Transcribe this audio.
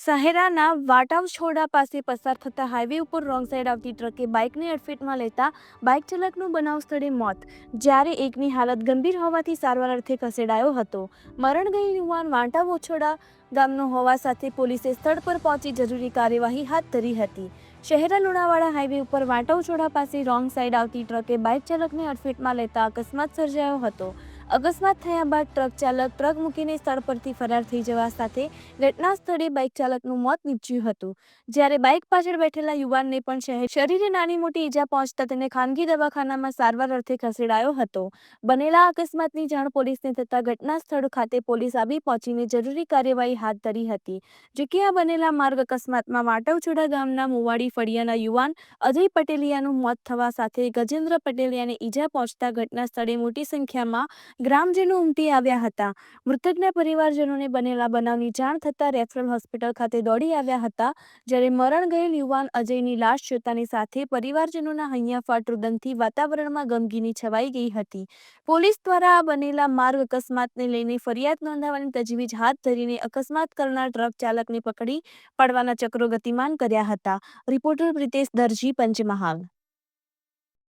શહેરાના વાટાવછોડા પાસે પસાર થતા હાઈવે ઉપર રોંગ સાઈડ આવતી ટ્રકે બાઇકને અડફેટમાં લેતા બાઇક ચાલકનું બનાવ સ્થળે મોત, જ્યારે એકની હાલત ગંભીર હોવાથી સારવાર અર્થે ખસેડાયો હતો. મરણ ગયેલ યુવાન વાટાવછોડા ગામનો હોવા સાથે પોલીસે સ્થળ પર પહોંચી જરૂરી કાર્યવાહી હાથ ધરી હતી. શહેરા લુણાવાડા હાઈવે ઉપર વાટાવછોડા પાસે રોંગ સાઈડ આવતી ટ્રકે બાઇક ચાલકને અડફેટમાં લેતા અકસ્માત સર્જાયો હતો. અકસ્માત થયા બાદ ટ્રક ચાલક ટ્રક મૂકીને સ્થળ પરથી ફરાર થઈ જવા સાથે ઘટના સ્થળે બાઇક ચાલકનું મોત નીપજ્યું હતું, જ્યારે બાઇક પાછળ બેઠેલા યુવાનને પણ શરીરે નાની મોટી ઈજા પહોંચતા તેને ખાનગી દવાખાનામાં સારવાર અર્થે ખસેડાયો હતો. બનેલા અકસ્માતની જાણ પોલીસને થતાં ઘટના સ્થળ ખાતે પોલીસ આવી પહોંચીને જરૂરી કાર્યવાહી હાથ ધરી હતી. જોકે આ બનેલા માર્ગ અકસ્માતમાં વાટાવછોડા ગામના મુવાડી ફળિયાના યુવાન અજય પટેલિયાનું મોત થવા સાથે ગજેન્દ્ર પટેલિયાને ઈજા પહોંચતા ઘટના સ્થળે મોટી સંખ્યામાં ગ્રામજનો ઉમટી આવ્યા હતા. મૃતકના પરિવારજનોને બનેલા બનાવની જાણ થતાં રેફરલ હોસ્પિટલ ખાતે દોડી આવ્યા હતા, જ્યારે મરણ ગયેલ યુવાન અજયની લાશ જોતાની સાથે પરિવારજનોના હૈયાફાટ રુદનથી વાતાવરણમાં ગમગીની છવાઈ ગઈ હતી. પોલીસ દ્વારા આ બનેલા માર્ગ અકસ્માતને લઈને ફરિયાદ નોંધાવવાની તજવીજ હાથ ધરીને અકસ્માત કરનાર ટ્રક ચાલકને પકડી પાડવાના ચક્રો ગતિમાન કર્યા હતા. રિપોર્ટર પ્રિતેશ દરજી, પંચમહાલ.